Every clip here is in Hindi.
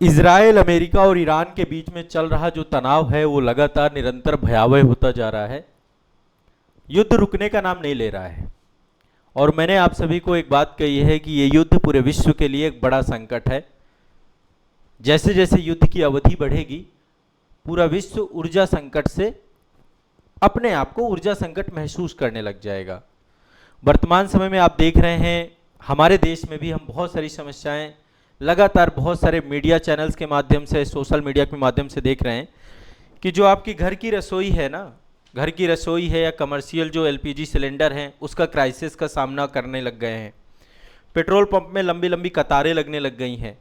इजराइल, अमेरिका और ईरान के बीच में चल रहा जो तनाव है वो लगातार निरंतर भयावह होता जा रहा है। युद्ध रुकने का नाम नहीं ले रहा है। और मैंने आप सभी को एक बात कही है कि ये युद्ध पूरे विश्व के लिए एक बड़ा संकट है। जैसे जैसे युद्ध की अवधि बढ़ेगी, पूरा विश्व ऊर्जा संकट से अपने आप को ऊर्जा संकट महसूस करने लग जाएगा। वर्तमान समय में आप देख रहे हैं हमारे देश में भी हम बहुत सारी समस्याएं लगातार बहुत सारे मीडिया चैनल्स के माध्यम से, सोशल मीडिया के माध्यम से देख रहे हैं कि जो आपकी घर की रसोई है ना, घर की रसोई है या कमर्शियल जो एलपीजी सिलेंडर हैं, उसका क्राइसिस का सामना करने लग गए हैं। पेट्रोल पंप में लंबी लंबी कतारें लगने लग गई हैं।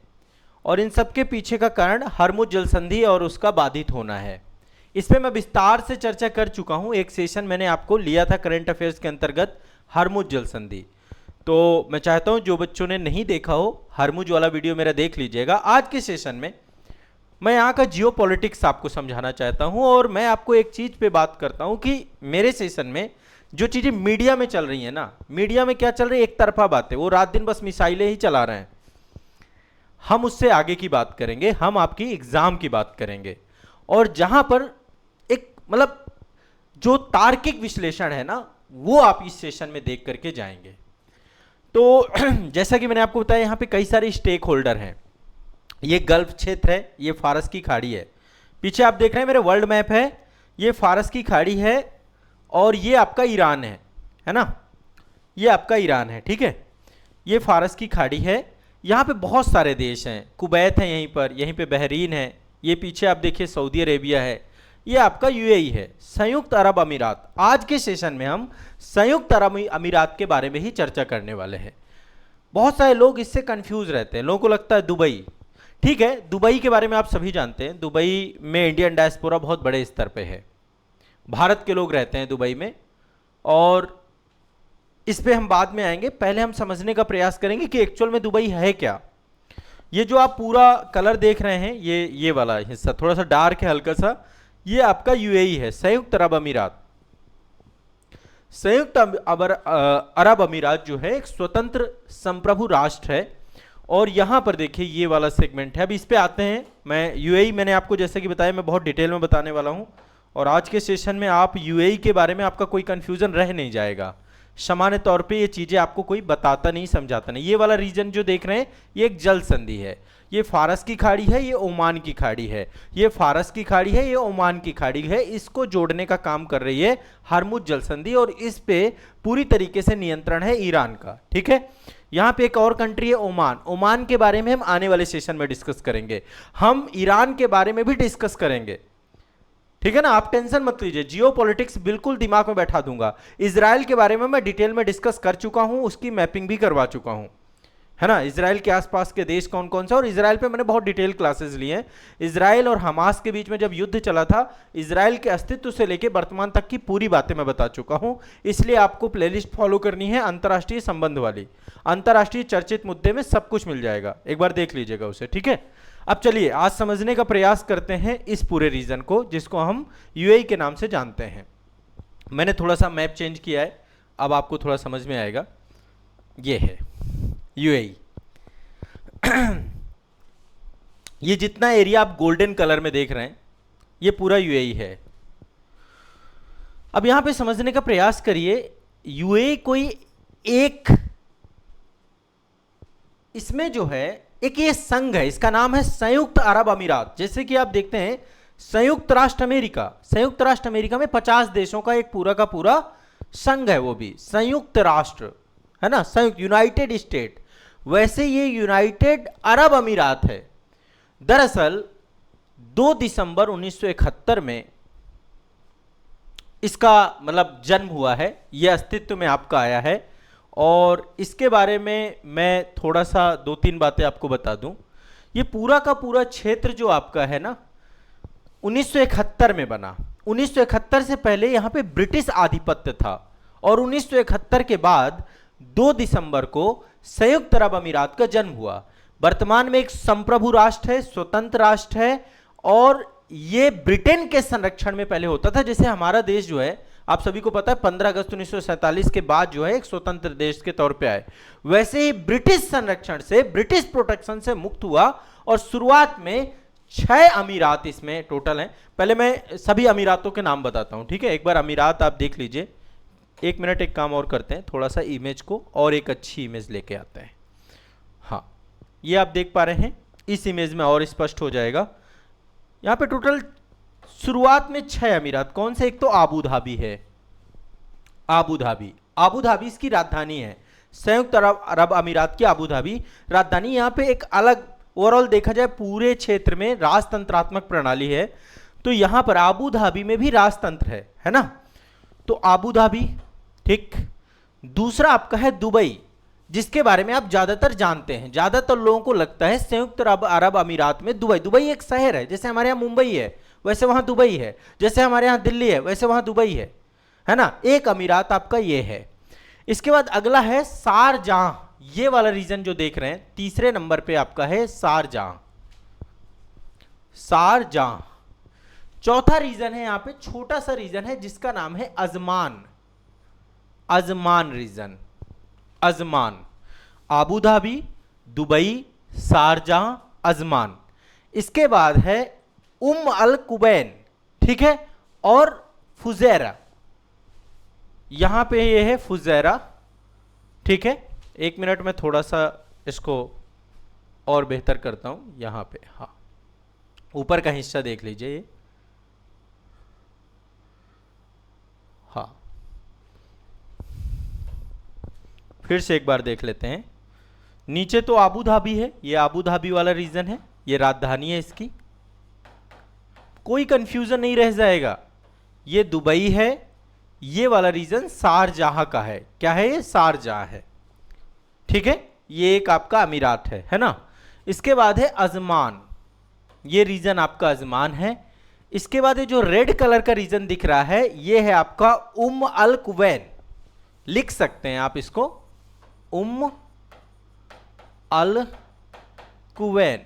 और इन सब के पीछे का कारण हरमुज जल संधि और उसका बाधित होना है। इस पर मैं विस्तार से चर्चा कर चुका हूँ। एक सेशन मैंने आपको लिया था करंट अफेयर्स के अंतर्गत, हरमुज जल संधि। तो मैं चाहता हूँ जो बच्चों ने नहीं देखा हो, हरमुज वाला वीडियो मेरा देख लीजिएगा। आज के सेशन में मैं यहाँ का जियो पॉलिटिक्स आपको समझाना चाहता हूँ। और मैं आपको एक चीज़ पे बात करता हूँ कि मेरे सेशन में जो चीज़ें मीडिया में चल रही हैं ना, मीडिया में क्या चल रही है, एक तरफा बातें, वो रात दिन बस मिसाइलें ही चला रहे हैं। हम उससे आगे की बात करेंगे, हम आपकी एग्जाम की बात करेंगे। और जहाँ पर एक मतलब जो तार्किक विश्लेषण है ना, वो आप इस सेशन में देख करके जाएंगे। तो जैसा कि मैंने आपको बताया, यहाँ पे कई सारे स्टेक होल्डर हैं। ये गल्फ क्षेत्र है, ये फारस की खाड़ी है। पीछे आप देख रहे हैं मेरे वर्ल्ड मैप है, ये फारस की खाड़ी है और ये आपका ईरान है ना, ये आपका ईरान है, ठीक है। ये फारस की खाड़ी है, यहाँ पे बहुत सारे देश हैं। कुवैत है यहीं पे बहरीन है, ये पीछे आप देखिए सऊदी अरेबिया है, ये आपका यूएई है, संयुक्त अरब अमीरात। आज के सेशन में हम संयुक्त अरब अमीरात के बारे में ही चर्चा करने वाले हैं। बहुत सारे लोग इससे कंफ्यूज रहते हैं, लोगों को लगता है दुबई, ठीक है। दुबई के बारे में आप सभी जानते हैं, दुबई में इंडियन डायस्पोरा बहुत बड़े स्तर पे है, भारत के लोग रहते हैं दुबई में। और इस पे हम बाद में आएंगे, पहले हम समझने का प्रयास करेंगे कि एक्चुअल में दुबई है क्या। ये जो आप पूरा कलर देख रहे हैं, ये वाला हिस्सा थोड़ा सा डार्क है हल्का सा, ये आपका यूएई है, संयुक्त अरब अमीरात। संयुक्त अरब अमीरात जो है एक स्वतंत्र संप्रभु राष्ट्र है। और यहां पर देखिए ये वाला सेगमेंट है, अब इस पे आते हैं। मैं यूएई मैंने आपको जैसे कि बताया, मैं बहुत डिटेल में बताने वाला हूं। और आज के सेशन में आप यूएई के बारे में आपका कोई कंफ्यूजन रह नहीं जाएगा। सामान्य तौर पे ये चीजें आपको कोई बताता नहीं, समझाता नहीं। ये वाला रीजन जो देख रहे हैं, ये एक जल संधि है। ये फारस की खाड़ी है, ये ओमान की खाड़ी है, ये फारस की खाड़ी है, ये ओमान की खाड़ी है। इसको जोड़ने का काम कर रही है हरमुज जल संधि और इस पे पूरी तरीके से नियंत्रण है ईरान का, ठीक है। यहाँ पे एक और कंट्री है ओमान। ओमान के बारे में हम आने वाले सेशन में डिस्कस करेंगे। हम ईरान के बारे में भी डिस्कस करेंगे, ठीक है ना। आप टेंशन मत लीजिए, जियो पॉलिटिक्स बिल्कुल दिमाग में बैठा दूंगा। इजराइल के बारे में मैं डिटेल में डिस्कस कर चुका हूं, उसकी मैपिंग भी करवा चुका हूं, है ना। इजराइल के आसपास के देश कौन कौन सा, और इजराइल पे मैंने बहुत डिटेल क्लासेस लिए हैं। इजराइल और हमास के बीच में जब युद्ध चला था, इजराइल के अस्तित्व से लेकर वर्तमान तक की पूरी बातें मैं बता चुका हूं। इसलिए आपको प्लेलिस्ट फॉलो करनी है अंतर्राष्ट्रीय संबंध वाली, अंतर्राष्ट्रीय चर्चित मुद्दे में सब कुछ मिल जाएगा, एक बार देख लीजिएगा उसे, ठीक है। अब चलिए आज समझने का प्रयास करते हैं इस पूरे रीजन को, जिसको हम यूएई के नाम से जानते हैं। मैंने थोड़ा सा मैप चेंज किया है, अब आपको थोड़ा समझ में आएगा। ये है यूएई। ये जितना एरिया आप गोल्डन कलर में देख रहे हैं, ये पूरा यूएई है। अब यहां पे समझने का प्रयास करिए, यूएई कोई एक, इसमें जो है एक ये संघ है, इसका नाम है संयुक्त अरब अमीरात। जैसे कि आप देखते हैं संयुक्त राष्ट्र अमेरिका, संयुक्त राष्ट्र अमेरिका में 50 देशों का एक पूरा का पूरा संघ है, वो भी संयुक्त राष्ट्र, है ना, संयुक्त यूनाइटेड स्टेट। वैसे ये यूनाइटेड अरब अमीरात है। दरअसल 2 दिसंबर 1971 में इसका मतलब जन्म हुआ है, यह अस्तित्व में आपका आया है। और इसके बारे में मैं थोड़ा सा 2-3 बातें आपको बता दूं। ये पूरा का पूरा क्षेत्र जो आपका है ना, 1971 में बना। 1971 से पहले यहां पे ब्रिटिश आधिपत्य था और 1971 के बाद 2 दिसंबर को संयुक्त अरब अमीरात का जन्म हुआ। वर्तमान में एक संप्रभु राष्ट्र है, स्वतंत्र राष्ट्र है। और ये ब्रिटेन के संरक्षण में पहले होता था। जैसे हमारा देश जो है, आप सभी को पता है 15 अगस्त 1947 के बाद जो है एक स्वतंत्र देश के तौर पे आए। वैसे ही ब्रिटिश संरक्षण से, ब्रिटिश प्रोटेक्शन से मुक्त हुआ और शुरुआत में 6 अमीरात इसमें टोटल हैं। पहले मैं सभी अमीरातों के नाम बताता हूं, ठीक है। एक बार अमीरात आप देख लीजिए। एक मिनट, एक काम और करते हैं, थोड़ा सा इमेज को और एक अच्छी इमेज लेके आते हैं। हाँ, ये आप देख पा रहे हैं, इस इमेज में और स्पष्ट हो जाएगा। यहां पे टोटल शुरुआत में 6 अमीरात। कौन से? एक तो आबू धाबी है, आबू धाबी। आबू धाबी इसकी राजधानी है, संयुक्त अरब अमीरात की आबू धाबी राजधानी। यहां पे एक अलग, ओवरऑल देखा जाए पूरे क्षेत्र में राजतंत्रात्मक प्रणाली है, तो यहां पर आबू धाबी में भी राजतंत्र है ना। तो आबू धाबी, ठीक। दूसरा आपका है दुबई, जिसके बारे में आप ज्यादातर जानते हैं। ज्यादातर लोगों को लगता है संयुक्त अरब अमीरात में दुबई एक शहर है, जैसे हमारे यहाँ मुंबई है वैसे वहां दुबई है, जैसे हमारे यहाँ दिल्ली है वैसे वहां दुबई है ना। एक अमीरात आपका ये है। इसके बाद अगला है शारजाह। ये वाला रीजन जो देख रहे हैं, तीसरे नंबर पे आपका है शारजाह। शारजाह। चौथा रीजन है, यहां पे छोटा सा रीजन है जिसका नाम है Ajman. Ajman region, Ajman. Abu Dhabi, Dubai, Sharjah, Ajman. इसके बाद है अल कुबैन, ठीक है, और फुजैरा। यहां पे ये है फुजैरा, ठीक है। एक मिनट में थोड़ा सा इसको और बेहतर करता हूं। यहां पे हाँ, ऊपर का हिस्सा देख लीजिए ये, हाँ, फिर से एक बार देख लेते हैं। नीचे तो आबू धाबी है, ये आबू धाबी वाला रीजन है, ये राजधानी है इसकी, कोई कंफ्यूजन नहीं रह जाएगा। ये दुबई है, ये वाला रीजन शारजाह का है। क्या है ये? शारजाह है, ठीक है। ये एक आपका अमीरात है ना। इसके बाद है अजमान, ये रीजन आपका अजमान है। इसके बाद ये जो रेड कलर का रीजन दिख रहा है, ये है आपका अल कुवैन। लिख सकते हैं आप इसको, अल कुवैन,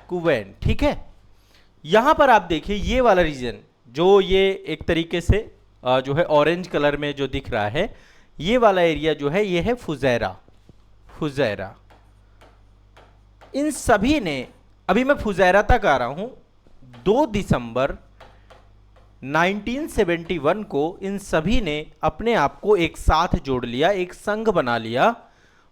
कुवैन, ठीक है। यहां पर आप देखिए ये वाला रीजन, जो ये एक तरीके से जो है ऑरेंज कलर में जो दिख रहा है, ये वाला एरिया जो है ये है फुजैरा। फुजैरा, इन सभी ने, अभी मैं फुजैरा तक आ रहा हूं, 2 दिसंबर 1971 को इन सभी ने अपने आप को एक साथ जोड़ लिया, एक संघ बना लिया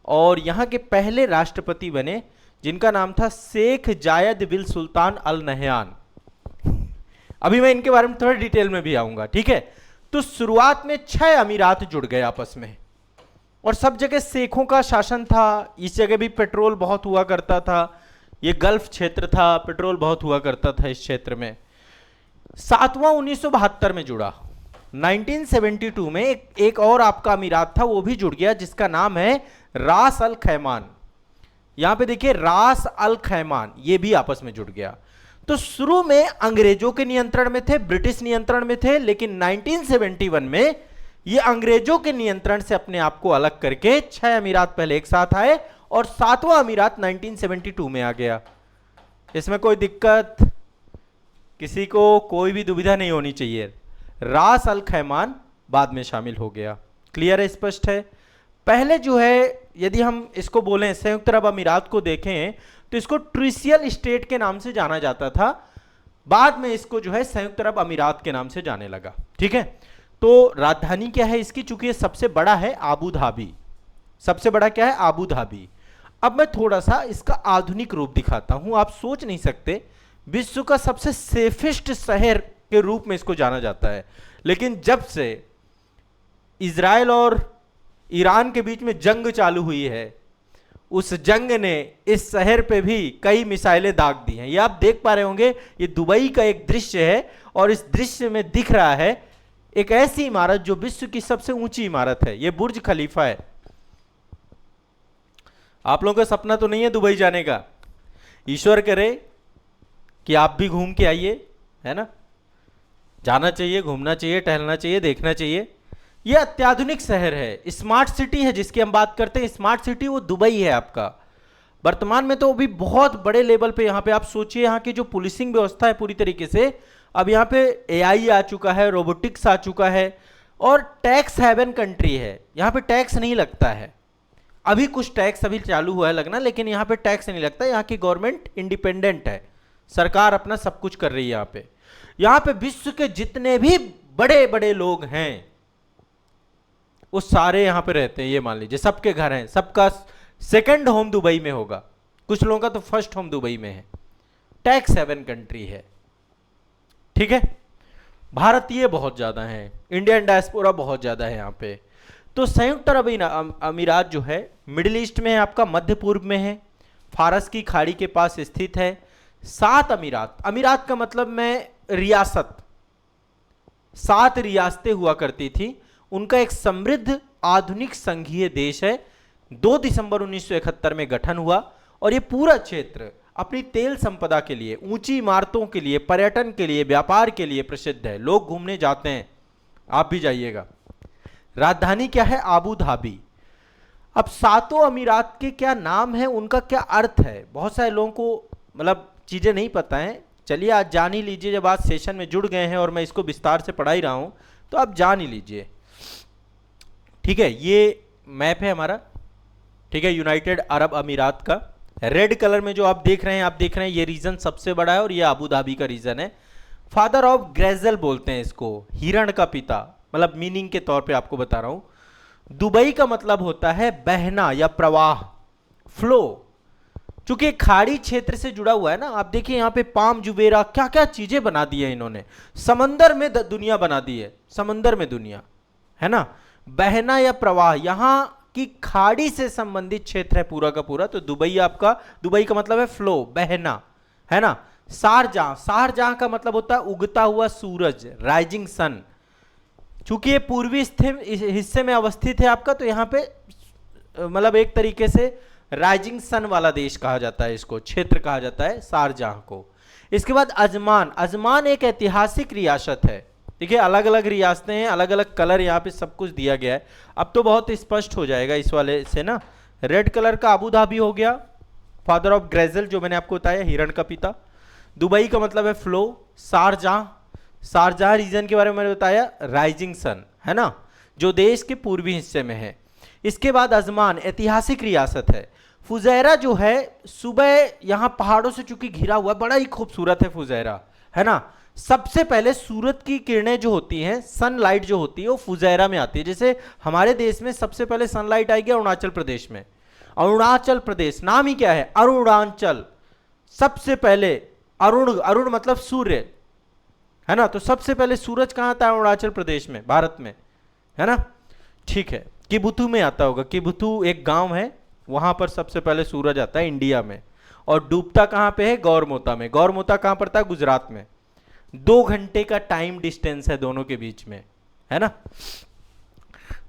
और यहां के पहले राष्ट्रपति बने, जिनका नाम था शेख जायद बिन सुल्तान अल नहयान। अभी मैं इनके बारे में थोड़ा डिटेल में भी आऊंगा, ठीक है। तो शुरुआत में 6 अमीरात जुड़ गए आपस में और सब जगह शेखों का शासन था। इस जगह भी पेट्रोल बहुत हुआ करता था, ये गल्फ क्षेत्र था, पेट्रोल बहुत हुआ करता था इस क्षेत्र में। 7वां 1972 में जुड़ा। 1972 में एक और आपका अमीरात था, वो भी जुड़ गया, जिसका नाम है रास अल खैमान। यहां पे देखिए रास अल खैमान, ये भी आपस में जुड़ गया। तो शुरू में अंग्रेजों के नियंत्रण में थे, ब्रिटिश नियंत्रण में थे, लेकिन 1971 में ये अंग्रेजों के नियंत्रण से अपने आप को अलग करके 6 अमीरात पहले एक साथ आए और 7वां अमीरात 1972 में आ गया। इसमें कोई दिक्कत, किसी को कोई भी दुविधा नहीं होनी चाहिए। रास अल खैमान बाद में शामिल हो गया। क्लियर है, स्पष्ट है। पहले जो है, यदि हम इसको बोलें, संयुक्त अरब अमीरात को देखें तो इसको ट्रिसियल स्टेट के नाम से जाना जाता था, बाद में इसको जो है संयुक्त अरब अमीरात के नाम से जाने लगा, ठीक है। तो राजधानी क्या है इसकी? चूंकि ये सबसे बड़ा है आबू धाबी, सबसे बड़ा क्या है? Abu Dhabi. अब मैं थोड़ा सा इसका आधुनिक रूप दिखाता हूं। आप सोच नहीं सकते, विश्व का सबसे सेफेस्ट शहर के रूप में इसको जाना जाता है, लेकिन जब से इजराइल और ईरान के बीच में जंग चालू हुई है, उस जंग ने इस शहर पे भी कई मिसाइलें दाग दी हैं। ये आप देख पा रहे होंगे, ये दुबई का एक दृश्य है और इस दृश्य में दिख रहा है एक ऐसी इमारत जो विश्व की सबसे ऊंची इमारत है। ये बुर्ज खलीफा है। आप लोगों का सपना तो नहीं है दुबई जाने का? ईश्वर करे कि आप भी घूम के आइए, है ना। जाना चाहिए, घूमना चाहिए, टहलना चाहिए, देखना चाहिए। ये अत्याधुनिक शहर है, स्मार्ट सिटी है जिसकी हम बात करते हैं। स्मार्ट सिटी वो दुबई है आपका। वर्तमान में तो अभी बहुत बड़े लेवल पे, यहाँ पे आप सोचिए, यहाँ की जो पुलिसिंग व्यवस्था है पूरी तरीके से अब यहाँ पे एआई आ चुका है, रोबोटिक्स आ चुका है, और टैक्स हेवन कंट्री है, यहाँ पे टैक्स नहीं लगता है। अभी कुछ टैक्स अभी चालू हुआ है लगना, लेकिन यहाँ पे टैक्स नहीं लगता। यहाँ की गवर्नमेंट इंडिपेंडेंट है, सरकार अपना सब कुछ कर रही है। यहाँ पे विश्व के जितने भी बड़े बड़े लोग हैं वो सारे यहाँ पे रहते हैं। ये मान लीजिए सबके घर हैं, सबका सेकंड होम दुबई में होगा, कुछ लोगों का तो फर्स्ट होम दुबई में है। टैक्स हेवन कंट्री है, ठीक है। भारतीय बहुत ज्यादा हैं, इंडियन डायस्पोरा बहुत ज्यादा है यहाँ पे। तो संयुक्त अरब अमीरात जो है मिडिल ईस्ट में है, आपका मध्य पूर्व में है, फारस की खाड़ी के पास स्थित है। 7 अमीरात, अमीरात का मतलब में रियासत, 7 रियासतें हुआ करती थी। उनका एक समृद्ध आधुनिक संघीय देश है। 2 दिसंबर 1971 में गठन हुआ, और ये पूरा क्षेत्र अपनी तेल संपदा के लिए, ऊंची इमारतों के लिए, पर्यटन के लिए, व्यापार के लिए प्रसिद्ध है। लोग घूमने जाते हैं, आप भी जाइएगा। राजधानी क्या है? Abu Dhabi. अब 7 अमीरात के क्या नाम है, उनका क्या अर्थ है, बहुत सारे लोगों को मतलब चीजें नहीं पता है। चलिए आज जान ही लीजिए, जब आज सेशन में जुड़ गए हैं और मैं इसको विस्तार से पढ़ा ही रहा हूं तो आप जान ही लीजिए, ठीक है। ये मैप है हमारा, ठीक है, यूनाइटेड अरब अमीरात का। रेड कलर में जो आप देख रहे हैं ये रीजन सबसे बड़ा है, और ये अबू धाबी का रीजन है। फादर ऑफ ग्रेजल बोलते हैं इसको, हिरण का पिता, मतलब मीनिंग के तौर पे आपको बता रहा हूं। दुबई का मतलब होता है बहना या प्रवाह, फ्लो। चूंकि खाड़ी क्षेत्र से जुड़ा हुआ है ना, आप देखिए यहाँ पे पाम जुबेरा, क्या क्या चीजें बना दी है इन्होंने। समंदर में दुनिया बना दी है, समंदर में दुनिया है ना। बहना या प्रवाह, यहाँ की खाड़ी से संबंधित क्षेत्र है पूरा का पूरा। तो दुबई आपका, दुबई का मतलब है फ्लो, बहना, है ना। शारजाह, शारजाह का मतलब होता है उगता हुआ सूरज, राइजिंग सन। चूंकि ये पूर्वी हिस्से में अवस्थित है आपका, तो यहाँ पे मतलब एक तरीके से राइजिंग सन वाला देश कहा जाता है, इसको क्षेत्र कहा जाता है शारजाह को। इसके बाद अजमान, अजमान एक ऐतिहासिक रियासत है। देखिए अलग अलग रियासतें हैं, अलग अलग कलर यहाँ पे सब कुछ दिया गया है। अब तो बहुत स्पष्ट हो जाएगा इस वाले से ना। रेड कलर का अबू धाबी हो गया, फादर ऑफ ग्रेजल जो मैंने आपको बताया, हिरण का पिता। दुबई का मतलब है फ्लो। शारजाह, शारजाह रीजन के बारे में मैंने बताया, राइजिंग सन, है ना, जो देश के पूर्वी हिस्से में है। इसके बाद अजमान ऐतिहासिक रियासत है। फुजैरा जो है, सुबह यहाँ पहाड़ों से चूंकि घिरा हुआ, बड़ा ही खूबसूरत है फुजैरा, है ना। सबसे पहले सूरज की किरणें जो होती हैं, सनलाइट जो होती है, वो फुजैरा में आती है। जैसे हमारे देश में सबसे पहले सनलाइट आएगी अरुणाचल प्रदेश में। अरुणाचल प्रदेश, नाम ही क्या है, अरुणाचल। सबसे पहले अरुण, अरुण मतलब सूर्य, है ना। तो सबसे पहले सूरज कहाँ आता है? अरुणाचल प्रदेश में, भारत में, है ना, ठीक है। किबुथु में आता होगा, किबुथु एक गांव है, वहां पर सबसे पहले सूरज आता है इंडिया में। और डूबता कहां पे है? गौरमोता में। गौरमोता कहां पड़ता है? गुजरात में। 2 घंटे का टाइम डिस्टेंस है दोनों के बीच में, है ना।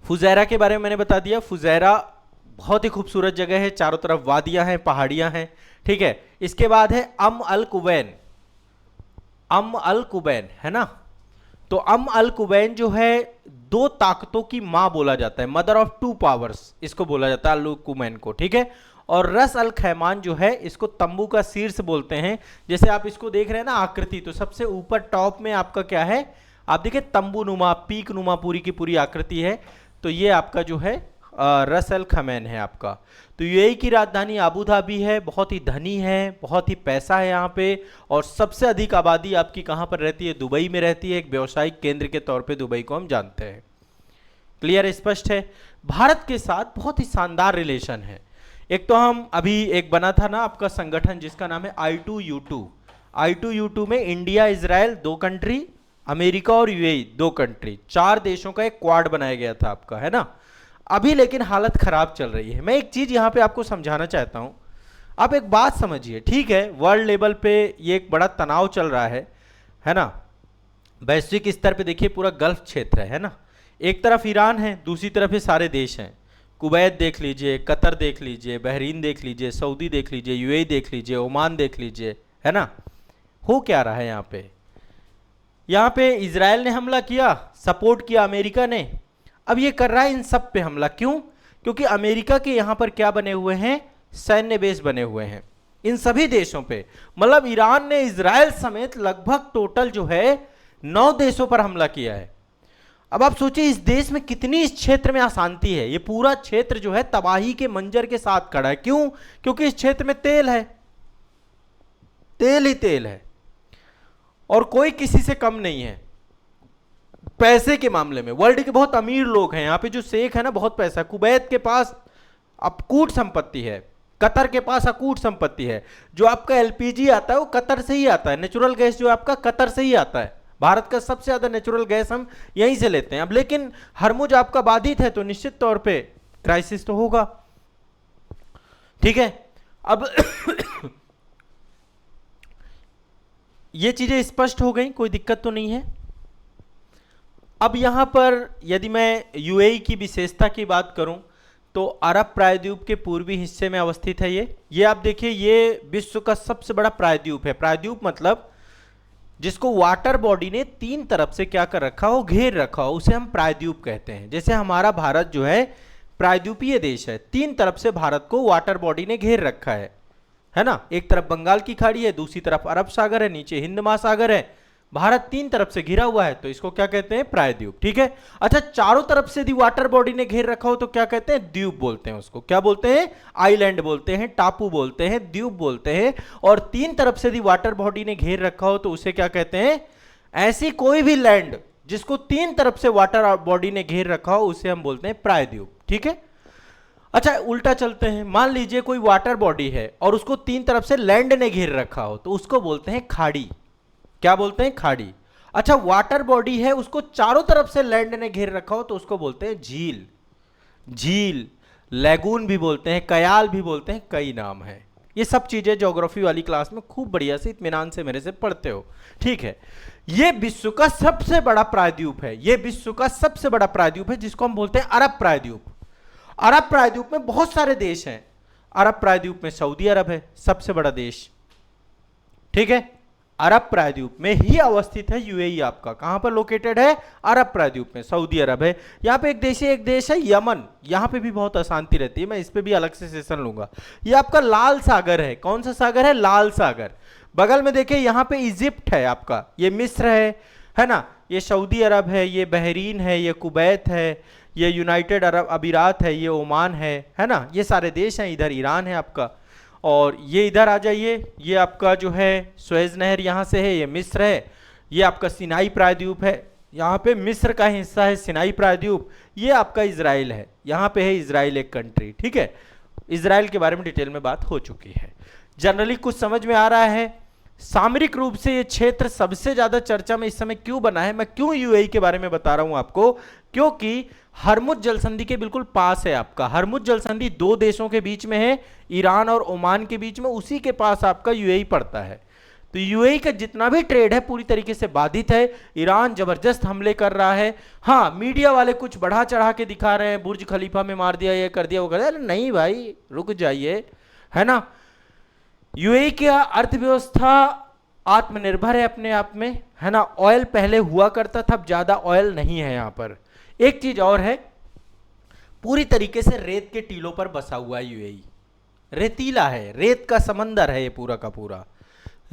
फुजैरा के बारे में मैंने बता दिया। फुजैरा बहुत ही खूबसूरत जगह है, चारों तरफ वादियां हैं, पहाड़ियां हैं, ठीक है। इसके बाद है अल कुबैन, अल कुबैन, है ना। तो अल कुबैन जो है 2 ताकतों की मां बोला जाता है, मदर ऑफ 2 पावर्स इसको बोला जाता है अल कुबैन को, ठीक है। और रस अल खैमान जो है, इसको तंबू का शीर्ष बोलते हैं। जैसे आप इसको देख रहे हैं ना आकृति, तो सबसे ऊपर टॉप में आपका क्या है, आप देखिए तंबू नुमा, पीक नुमा पूरी की पूरी आकृति है। तो ये आपका जो है रस अल खैमान है आपका। तो यूएई की राजधानी आबू धाबी है, बहुत ही धनी है, बहुत ही पैसा है यहाँ पे। और सबसे अधिक आबादी आपकी कहाँ पर रहती है? दुबई में रहती है। एक व्यावसायिक केंद्र के तौर पे दुबई को हम जानते हैं। क्लियर, स्पष्ट है। भारत के साथ बहुत ही शानदार रिलेशन है। एक तो हम अभी एक बना था ना आपका संगठन जिसका नाम है I2U2। I2U2 में इंडिया, इजराइल 2 कंट्री, अमेरिका और यूएई 2 कंट्री, 4 देशों का एक क्वाड बनाया गया था आपका, है ना। अभी लेकिन हालत खराब चल रही है। मैं एक चीज यहां पे आपको समझाना चाहता हूं, आप एक बात समझिए, ठीक है। वर्ल्ड लेवल पे ये एक बड़ा तनाव चल रहा है ना। वैश्विक स्तर पे देखिए पूरा गल्फ क्षेत्र है ना। एक तरफ ईरान है, दूसरी तरफ ये सारे देश हैं। कुवैत देख लीजिए, कतर देख लीजिए, बहरीन देख लीजिए, सऊदी देख लीजिए, यूएई देख लीजिए, ओमान देख लीजिए, है ना। हो क्या रहा है यहाँ पे? यहाँ पे इजराइल ने हमला किया, सपोर्ट किया अमेरिका ने। अब ये कर रहा है इन सब पे हमला, क्यों? क्योंकि अमेरिका के यहाँ पर क्या बने हुए हैं? सैन्य बेस बने हुए हैं। इन सभी देशों पे, मतलब ईरान ने इजराइल समेत लगभग टोटल जो है 9 देशों पर हमला किया है। अब आप सोचिए इस देश में कितनी इस क्षेत्र में अशांति है। ये पूरा क्षेत्र जो है तबाही के मंजर के साथ खड़ा है। क्यों? क्योंकि इस क्षेत्र में तेल है, तेल ही तेल है, और कोई किसी से कम नहीं है पैसे के मामले में। वर्ल्ड के बहुत अमीर लोग हैं यहाँ पे, जो शेख है ना, बहुत पैसा। कुवैत के पास अकूट संपत्ति है, कतर के पास अकूट संपत्ति है। जो आपका एलपीजी आता है वो कतर से ही आता है, नेचुरल गैस जो आपका कतर से ही आता है। भारत का सबसे ज्यादा नेचुरल गैस हम यहीं से लेते हैं। अब लेकिन हरमुज आपका बाधित है तो निश्चित तौर पे क्राइसिस तो होगा, ठीक है। अब ये चीजें स्पष्ट हो गई, कोई दिक्कत तो नहीं है। अब यहां पर यदि मैं यूएई की विशेषता की बात करूं तो अरब प्रायद्वीप के पूर्वी हिस्से में अवस्थित है। ये आप देखिए, ये विश्व का सबसे बड़ा प्रायद्वीप है। प्रायद्वीप मतलब जिसको वाटर बॉडी ने तीन तरफ से क्या कर रखा हो, घेर रखा हो, उसे हम प्रायद्वीप कहते हैं। जैसे हमारा भारत जो है प्रायद्वीपीय देश है, तीन तरफ से भारत को वाटर बॉडी ने घेर रखा है ना। एक तरफ बंगाल की खाड़ी है, दूसरी तरफ अरब सागर है, नीचे हिंद महासागर है। भारत तीन तरफ से घिरा हुआ है तो इसको क्या कहते हैं, प्रायद्वीप, ठीक है। अच्छा, चारों तरफ से यदि वाटर बॉडी ने घेर रखा हो तो क्या कहते हैं, द्वीप बोलते हैं उसको। क्या बोलते हैं? आइलैंड बोलते हैं, टापू बोलते हैं, द्वीप बोलते हैं। और तीन तरफ से यदि वाटर बॉडी ने घेर रखा हो तो उसे क्या कहते हैं? ऐसी कोई भी लैंड जिसको तीन तरफ से वाटर बॉडी ने घेर रखा हो उसे हम बोलते हैं प्रायद्वीप, ठीक है। अच्छा, उल्टा चलते हैं। मान लीजिए कोई वाटर बॉडी है और उसको तीन तरफ से लैंड ने घेर रखा हो तो उसको बोलते हैं खाड़ी। क्या बोलते हैं? खाड़ी। अच्छा, वाटर बॉडी है, उसको चारों तरफ से लैंड ने घेर रखा हो तो उसको बोलते हैं झील। झील, लैगून भी बोलते हैं, कयाल भी बोलते हैं, कई नाम है। ये सब चीजें ज्योग्राफी वाली क्लास में खूब बढ़िया से इत्मीनान से मेरे से पढ़ते हो, ठीक है। ये विश्व का सबसे बड़ा प्रायद्वीप है, ये विश्व का सबसे बड़ा प्रायद्वीप है जिसको हम बोलते हैं अरब प्रायद्वीप। अरब प्रायद्वीप में बहुत सारे देश हैं। अरब प्रायद्वीप में सऊदी अरब है सबसे बड़ा देश, ठीक है। अरब प्रायद्वीप में ही अवस्थित है यूएई। आपका कहां पर लोकेटेड है? अरब प्रायद्वीप में, सऊदी अरब है। यहां पे एक देश है यमन, यहां पे भी बहुत अशांति रहती है, मैं इस पे भी अलग से सेशन लूंगा। ये आपका लाल सागर है। कौन सा सागर है? लाल सागर। बगल में देखिए यहाँ पे इजिप्ट है आपका, ये मिस्र है ना, ये सऊदी अरब है, ये बहरीन है, ये कुवैत है, ये यूनाइटेड अरब अमीरात है, ये ओमान है ना। ये सारे देश हैं। इधर ईरान है आपका, और ये इधर आ जाइए, ये आपका जो है सुएज नहर यहाँ से है, ये मिस्र है। ये आपका सिनाई प्रायद्वीप है, यहाँ पे मिस्र का हिस्सा है सिनाई प्रायद्वीप। ये आपका इजराइल है, यहाँ पे है इजराइल एक कंट्री, ठीक है। इजराइल के बारे में डिटेल में बात हो चुकी है। जनरली कुछ समझ में आ रहा है। सामरिक रूप से ये क्षेत्र सबसे ज्यादा चर्चा में इस समय क्यों बना है, मैं क्यों यूएई के बारे में बता रहा हूं आपको, क्योंकि हरमुज जलसंधि के बिल्कुल पास है आपका। हरमुज जलसंधि दो देशों के बीच में है, ईरान और ओमान के बीच में, उसी के पास आपका यूएई पड़ता है। तो यूएई का जितना भी ट्रेड है पूरी तरीके से बाधित है। ईरान जबरदस्त हमले कर रहा है। हाँ, मीडिया वाले कुछ बढ़ा चढ़ा के दिखा रहे हैं, बुर्ज खलीफा में मार दिया, ये कर दिया, वो कर दिया। नहीं भाई, रुक जाइए, है ना। यूएई की अर्थव्यवस्था आत्मनिर्भर है अपने आप में, है ना। ऑयल पहले हुआ करता था, अब ज्यादा ऑयल नहीं है यहाँ पर। एक चीज और है, पूरी तरीके से रेत के टीलों पर बसा हुआ है यूएई। रेतीला है, रेत का समंदर है ये पूरा का पूरा,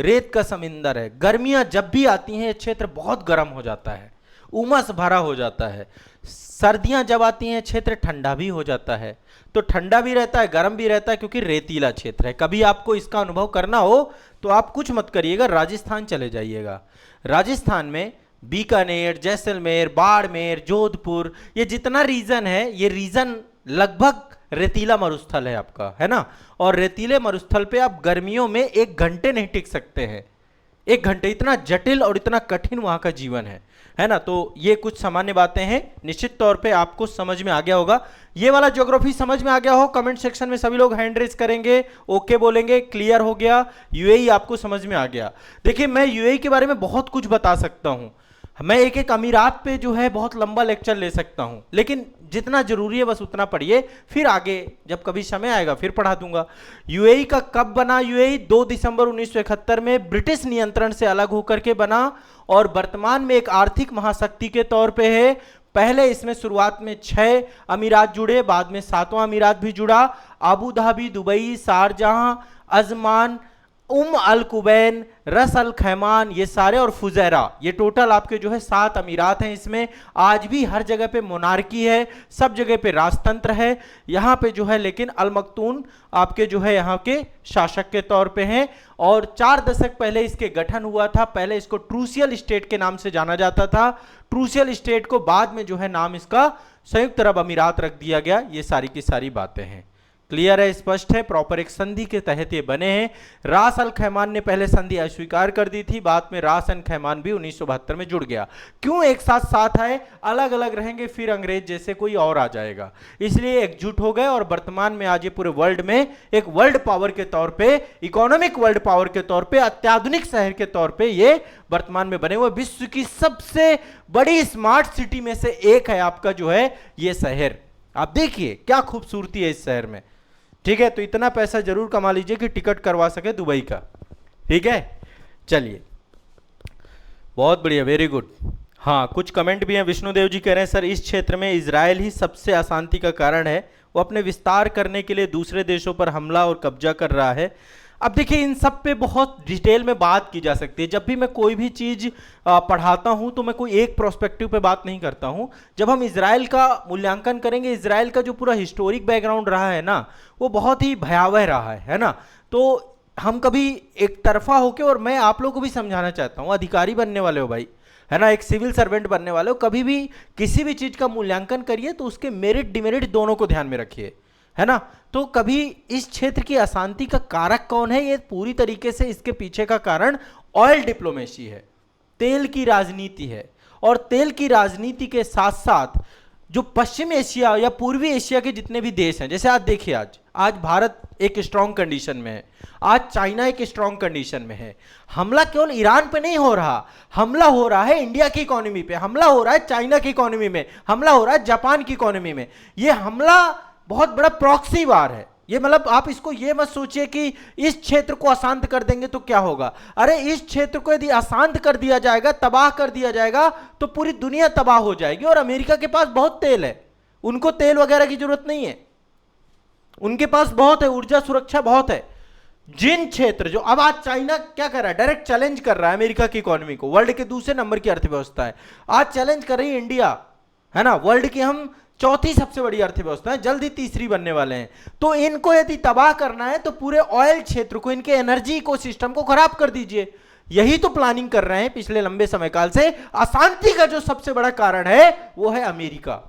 रेत का समंदर है। गर्मियां जब भी आती हैं ये क्षेत्र बहुत गर्म हो जाता है, उमस भरा हो जाता है। सर्दियां जब आती हैं क्षेत्र ठंडा भी हो जाता है। तो ठंडा भी रहता है, गर्म भी रहता है, क्योंकि रेतीला क्षेत्र है। कभी आपको इसका अनुभव करना हो तो आप कुछ मत करिएगा, राजस्थान चले जाइएगा। राजस्थान में बीकानेर, जैसलमेर, बाड़मेर, जोधपुर, ये जितना रीजन है, ये रीजन लगभग रेतीला मरुस्थल है आपका, है ना। और रेतीले मरुस्थल पे आप गर्मियों में 1 घंटे नहीं टिक सकते हैं। 1 घंटे, इतना जटिल और इतना कठिन वहां का जीवन है ना। तो ये कुछ सामान्य बातें हैं, निश्चित तौर पे आपको समझ में आ गया होगा। ये वाला ज्योग्राफी समझ में आ गया हो, कमेंट सेक्शन में सभी लोग हैंड रेज करेंगे, ओके बोलेंगे, क्लियर हो गया। यूएई आपको समझ में आ गया। देखिए, मैं यूएई के बारे में बहुत कुछ बता सकता हूं, मैं एक एक अमीरात पे जो है बहुत लंबा लेक्चर ले सकता हूं, लेकिन जितना जरूरी है बस उतना पढ़िए, फिर आगे जब कभी समय आएगा फिर पढ़ा दूंगा। यूएई का कब बना? यूएई 2 दिसंबर 1971 में ब्रिटिश नियंत्रण से अलग होकर के बना, और वर्तमान में एक आर्थिक महाशक्ति के तौर पे है। पहले इसमें शुरुआत में 6 अमीरात जुड़े, बाद में 7वां अमीरात भी जुड़ा। Abu Dhabi, Dubai, Sharjah, Ajman, Al Quwain, Ras Al खैमान, ये सारे, और फुजैरा, ये टोटल आपके जो है 7 अमीरात हैं। इसमें आज भी हर जगह पे मोनार्की है, सब जगह पे राजतंत्र है। यहाँ पे जो है लेकिन अल मक्तून आपके जो है यहाँ के शासक के तौर पे हैं, और 4 दशक पहले इसके गठन हुआ था। पहले इसको ट्रूसियल स्टेट के नाम से जाना जाता था। ट्रूसियल स्टेट को बाद में जो है नाम इसका संयुक्त अरब अमीरात रख दिया गया। ये सारी की सारी बातें हैं। क्लियर है, स्पष्ट है, प्रॉपर एक संधि के तहत ये बने हैं। रास अल खैमान ने पहले संधि अस्वीकार कर दी थी, बाद में रास अल खैमान भी 1972 में जुड़ गया। क्यों एक साथ साथ आए? अलग अलग रहेंगे फिर अंग्रेज जैसे कोई और आ जाएगा, इसलिए एकजुट हो गए और वर्तमान में आज ये पूरे वर्ल्ड में एक वर्ल्ड पावर के तौर पे, इकोनॉमिक वर्ल्ड पावर के तौर पे, अत्याधुनिक शहर के तौर पे ये वर्तमान में बने हुए विश्व की सबसे बड़ी स्मार्ट सिटी में से एक है आपका जो है ये शहर। आप देखिए क्या खूबसूरती है इस शहर में। ठीक है, तो इतना पैसा जरूर कमा लीजिए कि टिकट करवा सके दुबई का। ठीक है, चलिए, बहुत बढ़िया, वेरी गुड। हाँ, कुछ कमेंट भी हैं। विष्णुदेव जी कह रहे हैं सर इस क्षेत्र में इजराइल ही सबसे अशांति का कारण है, वो अपने विस्तार करने के लिए दूसरे देशों पर हमला और कब्जा कर रहा है। अब देखिए, इन सब पे बहुत डिटेल में बात की जा सकती है। जब भी मैं कोई भी चीज़ पढ़ाता हूं तो मैं कोई एक प्रोस्पेक्टिव पे बात नहीं करता हूं। जब हम इजराइल का मूल्यांकन करेंगे, इजराइल का जो पूरा हिस्टोरिक बैकग्राउंड रहा है ना, वो बहुत ही भयावह रहा है ना। तो हम कभी एक तरफा होके, और मैं आप लोगों को भी समझाना चाहता हूँ, अधिकारी बनने वाले हो भाई, है ना, एक सिविल सर्वेंट बनने वाले हो, कभी भी किसी भी चीज़ का मूल्यांकन करिए तो उसके मेरिट डिमेरिट दोनों को ध्यान में रखिए, है ना। तो कभी इस क्षेत्र की अशांति का कारक कौन है, ये पूरी तरीके से इसके पीछे का कारण ऑयल डिप्लोमेसी है, तेल की राजनीति है। और तेल की राजनीति के साथ साथ जो पश्चिम एशिया या पूर्वी एशिया के जितने भी देश हैं, जैसे आज देखिए, आज भारत एक स्ट्रॉन्ग कंडीशन में है, आज चाइना एक स्ट्रॉन्ग कंडीशन में है। हमला केवल ईरान पे नहीं हो रहा, हमला हो रहा है इंडिया की इकोनॉमी पे, हमला हो रहा है चाइना की इकोनॉमी में, हमला हो रहा है जापान की इकोनॉमी में। ये हमला बहुत बड़ा प्रॉक्सी वार है। ये मतलब आप इसको ये मत सोचिए कि इस क्षेत्र को अशांत कर देंगे तो क्या होगा। अरे इस क्षेत्र को यदि अशांत कर दिया जाएगा, तबाह कर दिया जाएगा, तो पूरी दुनिया तबाह हो जाएगी। और अमेरिका के पास बहुत तेल है, उनको तेल वगैरह की जरूरत नहीं है, उनके पास बहुत है, ऊर्जा सुरक्षा बहुत है। जिन क्षेत्र जो अब आज चाइना क्या कर रहा है, डायरेक्ट चैलेंज कर रहा है अमेरिका की इकोनॉमी को, वर्ल्ड के दूसरे नंबर की अर्थव्यवस्था है, आज चैलेंज कर रही है इंडिया, है ना। वर्ल्ड की हम चौथी सबसे बड़ी अर्थव्यवस्था है, जल्दी तीसरी बनने वाले हैं। तो इनको यदि तबाह करना है तो पूरे ऑयल क्षेत्र को, इनके एनर्जी इकोसिस्टम को खराब कर दीजिए। यही तो प्लानिंग कर रहे हैं पिछले लंबे समय काल से। अशांति का जो सबसे बड़ा कारण है वो है अमेरिका।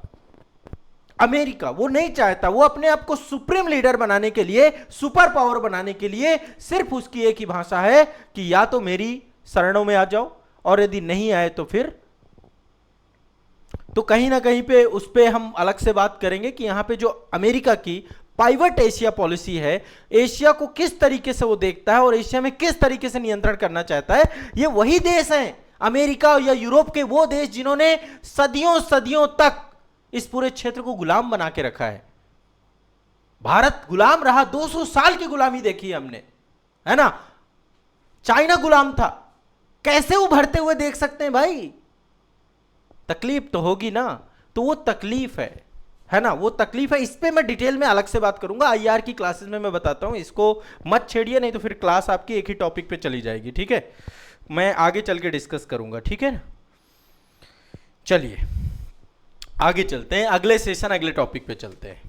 अमेरिका वो नहीं चाहता, वो अपने आप को सुप्रीम लीडर बनाने के लिए, सुपर पावर बनाने के लिए सिर्फ उसकी एक ही भाषा है कि या तो मेरी शरणों में आ जाओ, और यदि नहीं आए तो फिर, तो कहीं ना कहीं पे उस पे हम अलग से बात करेंगे कि यहां पे जो अमेरिका की पाइवट एशिया पॉलिसी है, एशिया को किस तरीके से वो देखता है और एशिया में किस तरीके से नियंत्रण करना चाहता है। ये वही देश हैं, अमेरिका या यूरोप के वो देश जिन्होंने सदियों सदियों तक इस पूरे क्षेत्र को गुलाम बना के रखा है। भारत गुलाम रहा, 200 साल की गुलामी देखी हमने, है ना। चाइना गुलाम था, कैसे उभरते हुए देख सकते हैं भाई। तकलीफ तो होगी ना, तो वो तकलीफ है ना, वो तकलीफ है। इस पे मैं डिटेल में अलग से बात करूंगा, आईआर की क्लासेस में मैं बताता हूं। इसको मत छेड़िए, नहीं तो फिर क्लास आपकी एक ही टॉपिक पे चली जाएगी। ठीक है, मैं आगे चल के डिस्कस करूंगा। ठीक है, चलिए आगे चलते हैं, अगले सेशन अगले टॉपिक पे चलते हैं।